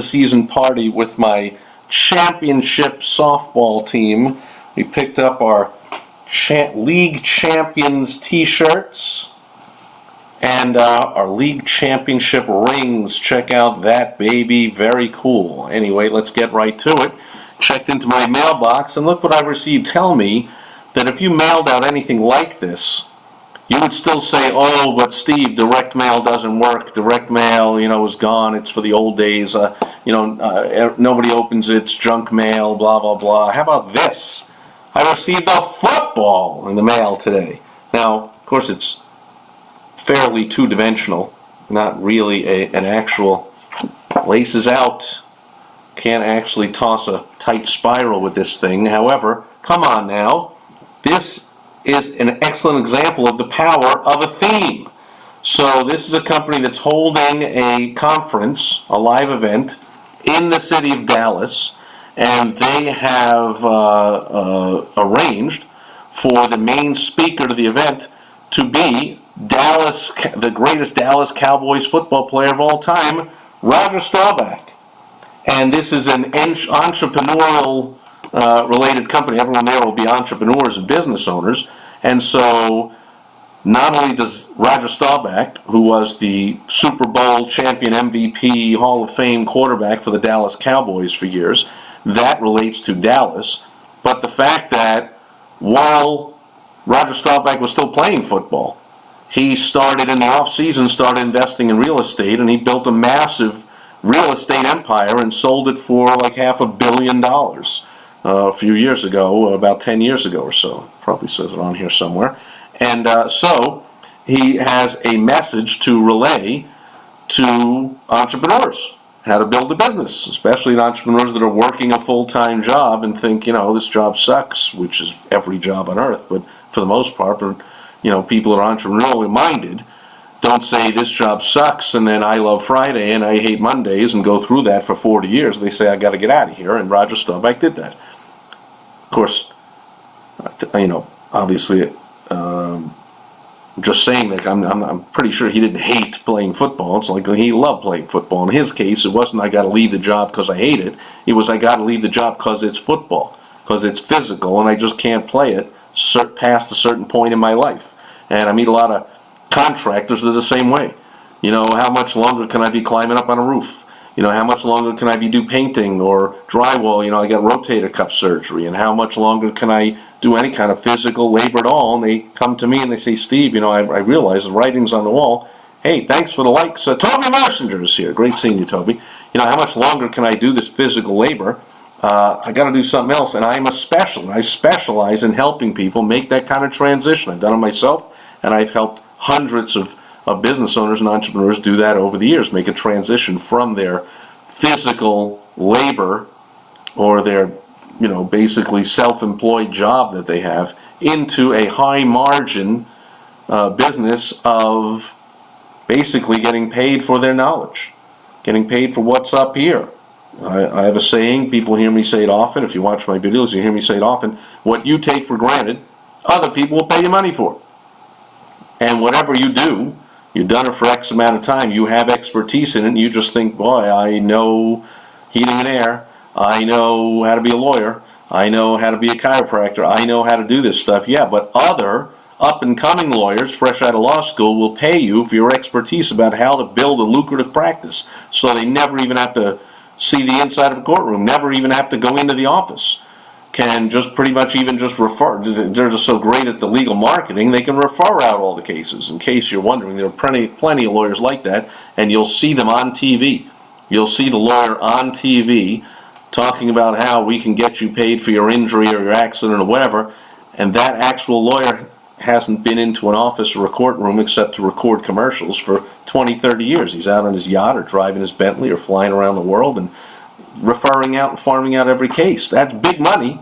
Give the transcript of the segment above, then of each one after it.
end-of-the-season party with my championship softball team. We picked up our league champions t-shirts and our league championship rings. Check out that, baby. Very cool. Anyway, let's get right to it. Checked into my mailbox, and look what I received. Tell me that if you mailed out anything like this, you would still say, oh, but Steve, direct mail doesn't work. Direct mail, is gone. It's for the old days. Nobody opens it. It's junk mail, blah, blah, blah. How about this? I received a football in the mail today. Now, of course, it's fairly two-dimensional, not really an actual laces out. Can't actually toss a tight spiral with this thing. However, come on now. This is an excellent example of the power of a theme. So this is a company that's holding a conference, a live event, in the city of Dallas, and they have arranged for the main speaker to the event to be the greatest Dallas Cowboys football player of all time, Roger Staubach. And this is an entrepreneurial related company. Everyone there will be entrepreneurs and business owners. And so not only does Roger Staubach, who was the Super Bowl champion MVP Hall of Fame quarterback for the Dallas Cowboys for years, that relates to Dallas, but the fact that while Roger Staubach was still playing football, he started in the off-season, started investing in real estate, and he built a massive real estate empire and sold it for like $500 million a few years ago, about 10 years ago or so. Probably says it on here somewhere. And so he has a message to relay to entrepreneurs, how to build a business, especially entrepreneurs that are working a full-time job and think, this job sucks, which is every job on earth, but for the most part, for people that are entrepreneurially minded, don't say this job sucks and then I love Friday and I hate Mondays and go through that for 40 years. They say I got to get out of here, and Roger Staubach did that. Of course, obviously, just saying that I'm pretty sure he didn't hate playing football. It's like he loved playing football. In his case, it wasn't I got to leave the job because I hate it. It was I got to leave the job because it's football, because it's physical, and I just can't play it past a certain point in my life. And I meet a lot of contractors that are the same way. How much longer can I be climbing up on a roof? How much longer can I do painting or drywall? I got rotator cuff surgery. And how much longer can I do any kind of physical labor at all? And they come to me and they say, Steve, I realize the writing's on the wall. Hey, thanks for the likes. Toby Mersinger is here. Great seeing you, Toby. How much longer can I do this physical labor? I got to do something else. And I'm a specialist. I specialize in helping people make that kind of transition. I've done it myself, and I've helped hundreds of business owners and entrepreneurs do that over the years, make a transition from their physical labor or their, basically self-employed job that they have into a high-margin business of basically getting paid for their knowledge, getting paid for what's up here. I have a saying, people hear me say it often. If you watch my videos, you hear me say it often. What you take for granted, other people will pay you money for. And whatever you do, you've done it for X amount of time, you have expertise in it, and you just think, boy, I know heating and air, I know how to be a lawyer, I know how to be a chiropractor, I know how to do this stuff. Yeah, but other up-and-coming lawyers, fresh out of law school, will pay you for your expertise about how to build a lucrative practice, so they never even have to see the inside of a courtroom, never even have to go into the office. Can just pretty much even just refer. They're just so great at the legal marketing, they can refer out all the cases. In case you're wondering, there are plenty of lawyers like that, and you'll see them on TV. You'll see the lawyer on TV talking about how we can get you paid for your injury or your accident or whatever, and that actual lawyer hasn't been into an office or a courtroom except to record commercials for 20, 30 years. He's out on his yacht or driving his Bentley or flying around the world and referring out and farming out every case. That's big money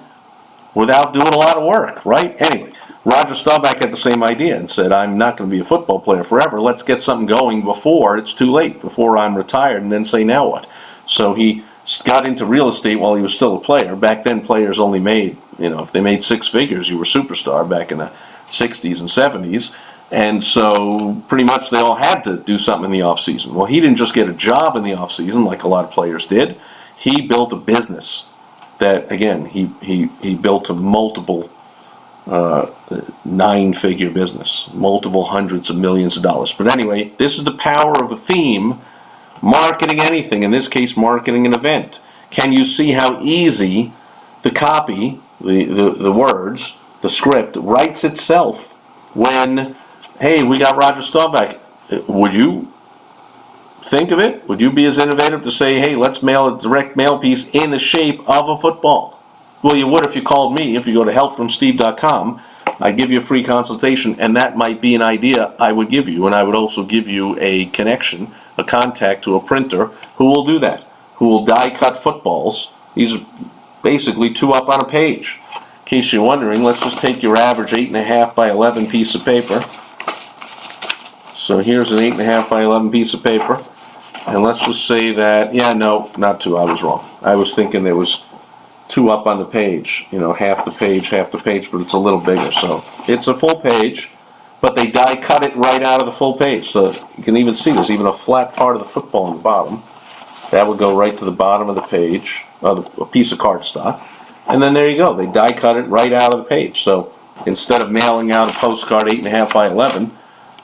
without doing a lot of work, right? Anyway, Roger Staubach had the same idea and said, I'm not going to be a football player forever. Let's get something going before it's too late, before I'm retired, and then say, now what? So he got into real estate while he was still a player. Back then, players only made, if they made six figures, you were a superstar back in the 60s and 70s. And so pretty much they all had to do something in the off season. Well, he didn't just get a job in the off season like a lot of players did. He built a business that, again, he built a multiple 9-figure business, multiple hundreds of millions of dollars. But anyway, this is the power of a theme, marketing anything, in this case, marketing an event. Can you see how easy the copy, the words, the script writes itself when, hey, we got Roger Staubach. Would you think of it? Would you be as innovative to say, hey, let's mail a direct mail piece in the shape of a football? Well, you would if you called me. If you go to helpfromsteve.com, I'd give you a free consultation, and that might be an idea I would give you. And I would also give you a connection, a contact to a printer who will do that, who will die cut footballs. These are basically 2 up on a page. In case you're wondering, let's just take your average 8.5 by 11 piece of paper. So here's an 8.5 by 11 piece of paper. And let's just say that, yeah, no, not 2, I was wrong. I was thinking there was 2 up on the page, half the page, but it's a little bigger. So it's a full page, but they die cut it right out of the full page. So you can even see there's even a flat part of the football on the bottom. That would go right to the bottom of the page, a piece of cardstock. And then there you go. They die cut it right out of the page. So instead of mailing out a postcard 8.5 by 11,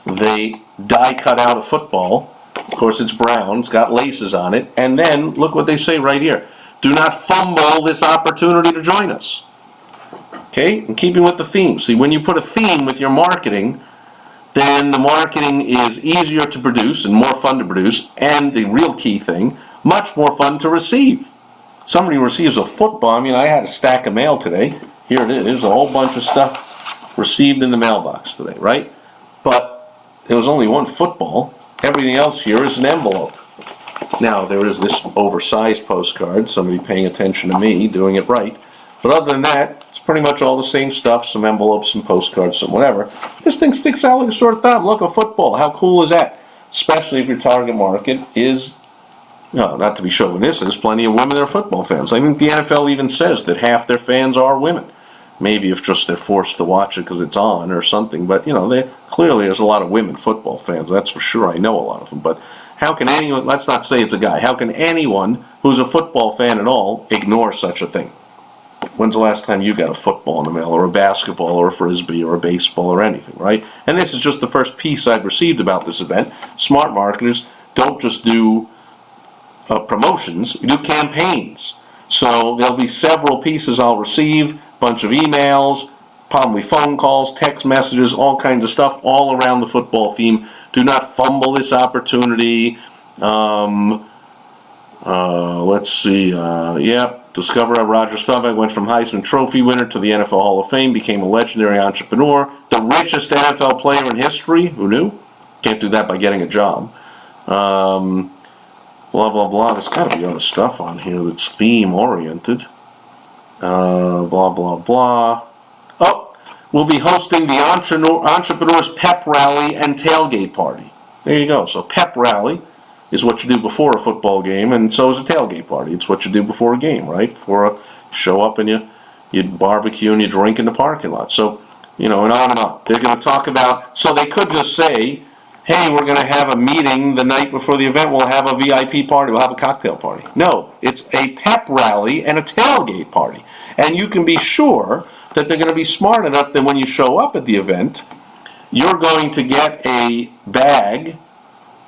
they die cut out a football. Of course, it's brown. It's got laces on it. And then look what they say right here. Do not fumble this opportunity to join us. Okay? In keeping with the theme. See, when you put a theme with your marketing, then the marketing is easier to produce and more fun to produce. And the real key thing, much more fun to receive. Somebody receives a football. I mean, I had a stack of mail today. Here it is. There's a whole bunch of stuff received in the mailbox today, right? But there was only one football. Everything else here is an envelope. Now, there is this oversized postcard, somebody paying attention to me, doing it right. But other than that, it's pretty much all the same stuff, some envelopes, some postcards, some whatever. This thing sticks out like a sore thumb. Look, a football. How cool is that? Especially if your target market is, not to be chauvinistic, there's plenty of women that are football fans. I think the NFL even says that half their fans are women. Maybe if just they're forced to watch it because it's on or something. But, clearly there's a lot of women football fans. That's for sure. I know a lot of them. But how can anyone, let's not say it's a guy, how can anyone who's a football fan at all ignore such a thing? When's the last time you got a football in the mail, or a basketball, or a frisbee, or a baseball, or anything, right? And this is just the first piece I've received about this event. Smart marketers don't just do promotions, we do campaigns. So there'll be several pieces I'll receive, bunch of emails, probably phone calls, text messages, all kinds of stuff, all around the football theme. Do not fumble this opportunity. Let's see. Discover how Roger Staubach went from Heisman Trophy winner to the NFL Hall of Fame, became a legendary entrepreneur, the richest NFL player in history. Who knew? Can't do that by getting a job. Blah, blah, blah. There's got to be other stuff on here that's theme-oriented. Blah, blah, blah. Oh, we'll be hosting the Entrepreneurs Pep Rally and Tailgate Party. There you go. So pep rally is what you do before a football game, and so is a tailgate party. It's what you do before a game, right? Show up and you barbecue and you drink in the parking lot. So, and on and on. They're going to talk about, so they could just say, hey, we're going to have a meeting the night before the event. We'll have a VIP party. We'll have a cocktail party. No, it's a pep rally and a tailgate party. And you can be sure that they're going to be smart enough that when you show up at the event, you're going to get a bag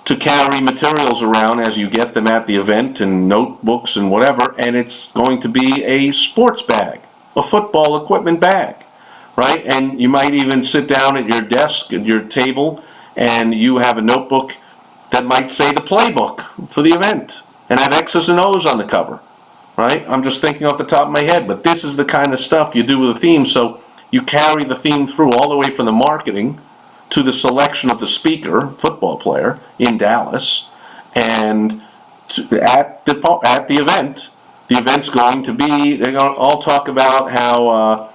to carry materials around as you get them at the event, and notebooks and whatever, and it's going to be a sports bag, a football equipment bag, right? And you might even sit down at your desk, at your table, and you have a notebook that might say the playbook for the event and have X's and O's on the cover, right? I'm just thinking off the top of my head, but this is the kind of stuff you do with a theme. So you carry the theme through all the way from the marketing to the selection of the speaker, football player, in Dallas, and at the event. The event's going to be, they're going to all talk about how,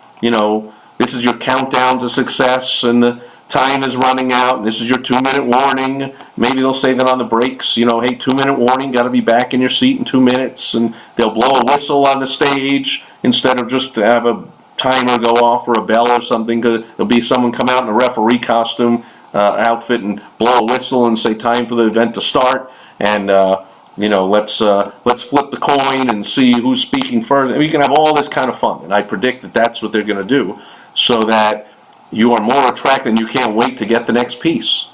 this is your countdown to success, and the time is running out, and this is your 2-minute warning. Maybe they'll say that on the breaks, hey, 2-minute warning, got to be back in your seat in 2 minutes, and they'll blow a whistle on the stage instead of just to have a timer go off or a bell or something, because there'll be someone come out in a referee costume outfit and blow a whistle and say time for the event to start, and let's flip the coin and see who's speaking first. And we can have all this kind of fun, and I predict that that's what they're going to do, so that you are more attracted and you can't wait to get the next piece.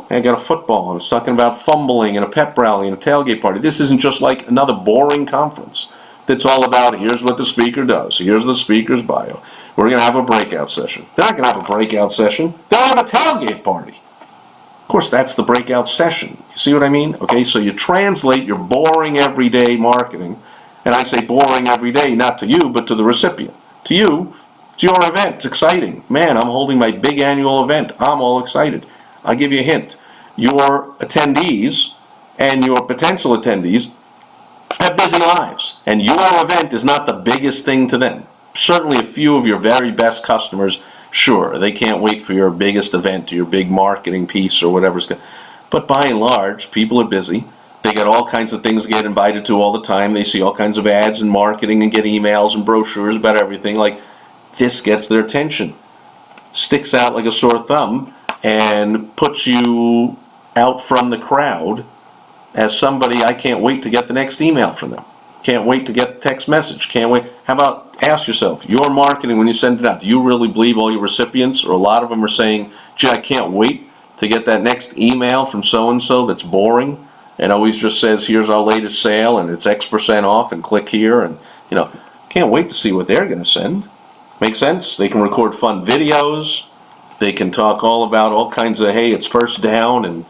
I got a football, and it's talking about fumbling and a pep rally and a tailgate party. This isn't just like another boring conference that's all about here's what the speaker does, here's the speaker's bio. We're going to have a breakout session. They're not going to have a breakout session. They'll have a tailgate party. Of course, that's the breakout session. You see what I mean? Okay, so you translate your boring everyday marketing, and I say boring every day, not to you, but to the recipient. To you, it's your event. It's exciting. Man, I'm holding my big annual event. I'm all excited. I'll give you a hint. Your attendees and your potential attendees have busy lives, and your event is not the biggest thing to them. Certainly a few of your very best customers, sure, they can't wait for your biggest event or your big marketing piece or whatever's going. But by and large, people are busy. They got all kinds of things to get invited to all the time. They see all kinds of ads and marketing and get emails and brochures about everything. Like, this gets their attention. Sticks out like a sore thumb and puts you out from the crowd as somebody I can't wait to get the next email from them. Can't wait to get the text message. Can't wait. How about ask yourself, your marketing when you send it out, do you really believe all your recipients, or a lot of them are saying, gee, I can't wait to get that next email from so-and-so that's boring and always just says, here's our latest sale and it's X% off and click here, and can't wait to see what they're going to send. Make sense? They can record fun videos. They can talk all about all kinds of, hey, it's first down, and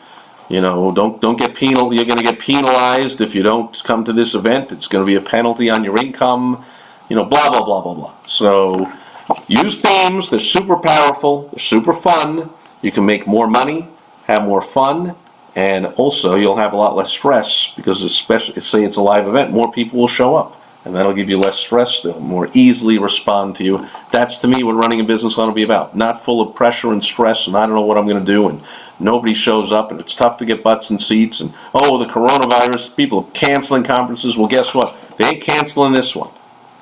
don't get penal. You're going to get penalized if you don't come to this event. It's going to be a penalty on your income. Blah blah blah blah blah. So use themes. They're super powerful. They're super fun. You can make more money, have more fun, and also you'll have a lot less stress because, especially say it's a live event, more people will show up, and that'll give you less stress. They'll more easily respond to you. That's to me what running a business ought to be about. Not full of pressure and stress, and I don't know what I'm going to do, and nobody shows up, and it's tough to get butts and seats, and the coronavirus, people are canceling conferences. Well, guess what? They ain't canceling this one,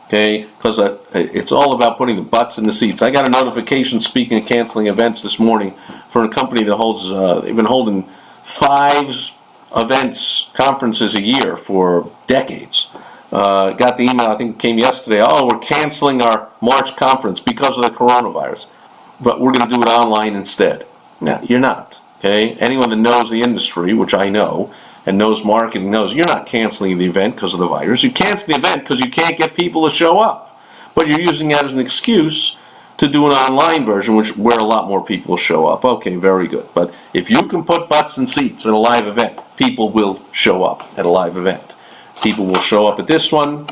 okay? Because it's all about putting the butts in the seats. I got a notification, speaking of canceling events this morning, for a company that holds, they've been holding 5 events, conferences a year for decades. Got the email, I think it came yesterday, we're canceling our March conference because of the coronavirus, but we're going to do it online instead. No, you're not. Okay? Anyone that knows the industry, which I know, and knows marketing knows, you're not canceling the event because of the virus. You cancel the event because you can't get people to show up. But you're using that as an excuse to do an online version, where a lot more people will show up. Okay, very good. But if you can put butts and seats at a live event, people will show up at a live event. People will show up at this one.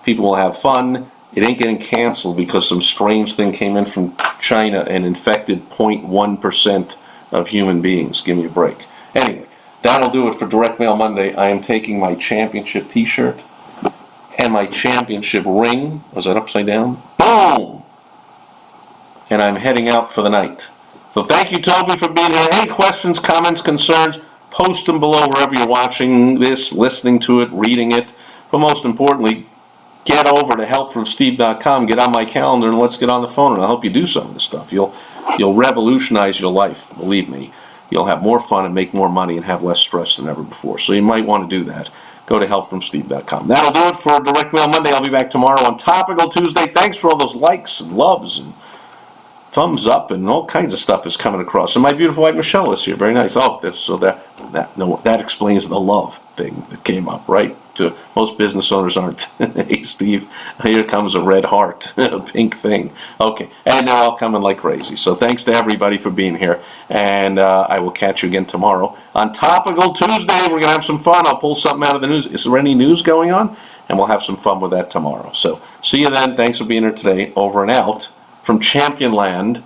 People will have fun. It ain't getting canceled because some strange thing came in from China and infected 0.1% of human beings. Give me a break. Anyway, that'll do it for Direct Mail Monday. I am taking my championship t-shirt and my championship ring. Was that upside down? Boom! And I'm heading out for the night. So thank you, Toby, for being here. Any questions, comments, concerns, post them below wherever you're watching this, listening to it, reading it. But most importantly, get over to helpfromsteve.com, get on my calendar, and let's get on the phone, and I'll help you do some of this stuff. You'll revolutionize your life, believe me. You'll have more fun and make more money and have less stress than ever before. So you might want to do that. Go to helpfromsteve.com. That'll do it for Direct Mail Monday. I'll be back tomorrow on Topical Tuesday. Thanks for all those likes and loves and thumbs up and all kinds of stuff is coming across. And my beautiful wife Michelle is here. Very nice. That explains the love thing that came up, right? To most business owners aren't. Hey, Steve, here comes a red heart, a pink thing. Okay, and they're all coming like crazy. So thanks to everybody for being here, and I will catch you again tomorrow on Topical Tuesday. We're gonna have some fun. I'll pull something out of the news. Is there any news going on? And we'll have some fun with that tomorrow. So see you then. Thanks for being here today. Over and out from Championland,